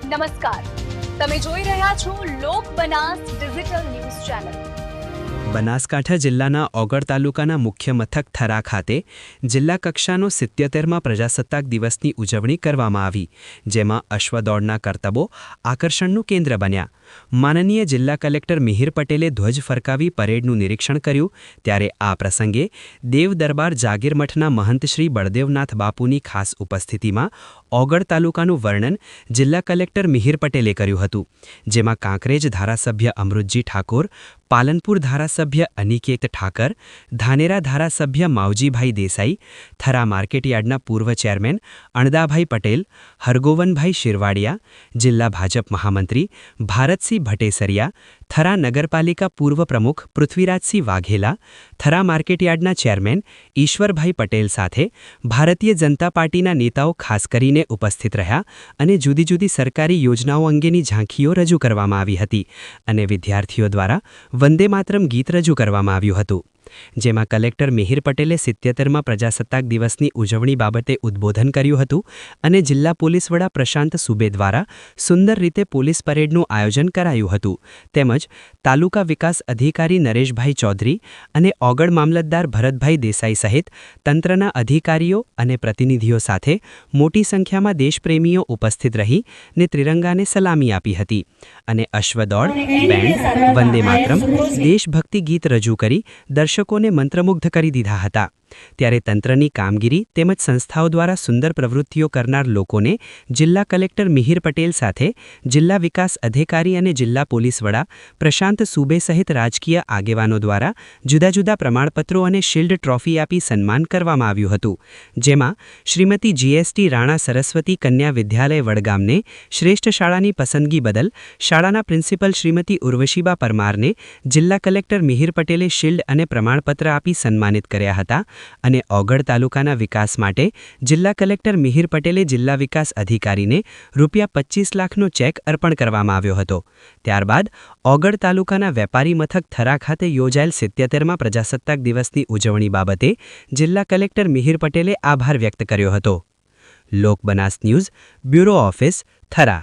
નમસ્કાર, તમે જોઈ રહ્યા છો Lok Banas digital news channel. Banaskantha જિલ્લાના ઓગળ તાલુકાના મુખ્ય મથક થરા ખાતે જિલ્લા કક્ષાનો 77મા પ્રજાસત્તાક દિવસની ઉજવણી કરવામાં આવી, જેમાં અશ્વદોડના કરતબો આકર્ષણનું કેન્દ્ર બન્યા। માનનીય જિલ્લા કલેક્ટર મિહિર પટેલે ધ્વજ ફરકાવી પરેડનું નિરીક્ષણ કર્યું, ત્યારે આ પ્રસંગે દેવ દરબાર જાગીર મઠના મહંત શ્રી બળદેવનાથ બાપુની ખાસ ઉપસ્થિતિમાં ઓગળ તાલુકાનું વર્ણન જિલ્લા કલેક્ટર મિહિર પટેલે કર્યું હતું, જેમાં કાંકરેજ ધારાસભ્ય અમૃતજી ઠાકોર, પાલનપુર ધારાસભ્ય અનિકેત ઠાકર, ધાનેરા ધારાસભ્ય માવજીભાઈ દેસાઈ, થરા માર્કેટયાર્ડના પૂર્વ ચેરમેન અણદાભાઈ પટેલ, હરગોવનભાઈ શિરવાડિયા, જિલ્લા ભાજપ મહામંત્રી ભારતસિંહ ભટ્ટેસરિયા, થરા નગરપાલિકા પૂર્વ પ્રમુખ પૃથ્વીરાજસિંહ વાઘેલા, થરા માર્કેટયાર્ડના ચેરમેન ઈશ્વરભાઈ પટેલ સાથે ભારતીય જનતા પાર્ટીના નેતાઓ ખાસ કરીને ઉપસ્થિત રહ્યા અને જુદી જુદી સરકારી યોજનાઓ અંગેની ઝાંખીઓ રજૂ કરવામાં આવી હતી અને વિદ્યાર્થીઓ દ્વારા વંદે માતરમ ગીત રજૂ કરવામાં આવ્યું હતું, જેમાં કલેક્ટર મિહિર પટેલે 77મા પ્રજાસત્તાક દિવસની ઉજવણી બાબતે ઉદ્બોધન કર્યું હતું અને જિલ્લા પોલીસ વડા પ્રશાંત સુબે દ્વારા સુંદર રીતે પોલીસ પરેડનું આયોજન કરાયું હતું, તેમજ તાલુકા વિકાસ અધિકારી નરેશભાઈ ચૌધરી અને ઓગળ મામલતદાર ભરતભાઈ દેસાઈ સહિત તંત્રના અધિકારીઓ અને પ્રતિનિધિઓ સાથે મોટી સંખ્યામાં દેશપ્રેમીઓ ઉપસ્થિત રહીને ત્રિરંગાને સલામી આપી હતી અને અશ્વદોડ, બેન્ડ, વંદે માતરમ, દેશભક્તિ ગીત રજૂ કરી દર્શકોને મંત્રમુગ્ધ કરી દીધા હતા। ત્યારે તંત્રની કામગીરી તેમજ સંસ્થાઓ દ્વારા સુંદર પ્રવૃત્તિઓ કરનાર લોકોને જિલ્લા કલેક્ટર મિહિર પટેલ સાથે જિલ્લા વિકાસ અધિકારી અને જિલ્લા પોલીસ વડા પ્રશાંત સુબે સહિત રાજકીય આગેવાનો દ્વારા જુદા જુદા પ્રમાણપત્રો અને શિલ્ડ ટ્રોફી આપી સન્માન કરવામાં આવ્યું હતું, જેમાં શ્રીમતી જીએસટી રાણા સરસ્વતી કન્યા વિદ્યાલય વડગામને શ્રેષ્ઠ શાળાની પસંદગી બદલ શાળાના પ્રિન્સિપલ શ્રીમતી ઉર્વશીબા પરમારને જિલ્લા કલેક્ટર મિહિર પટેલે શિલ્ડ અને પ્રમાણપત્ર આપી સન્માનિત કર્યા હતા અને ઓગળ તાલુકાના વિકાસ માટે જિલ્લા કલેક્ટર મિહિર પટેલે જિલ્લા વિકાસ અધિકારીને ₹25 લાખનો ચેક અર્પણ કરવામાં આવ્યો હતો। ત્યારબાદ ઓગળ તાલુકાના વેપારી મથક થરા ખાતે યોજાયેલ 77મા પ્રજાસત્તાક દિવસની ઉજવણી બાબતે જિલ્લા કલેક્ટર મિહિર પટેલે આભાર વ્યક્ત કર્યો હતો। Lok Banas news, bureau office, Thara.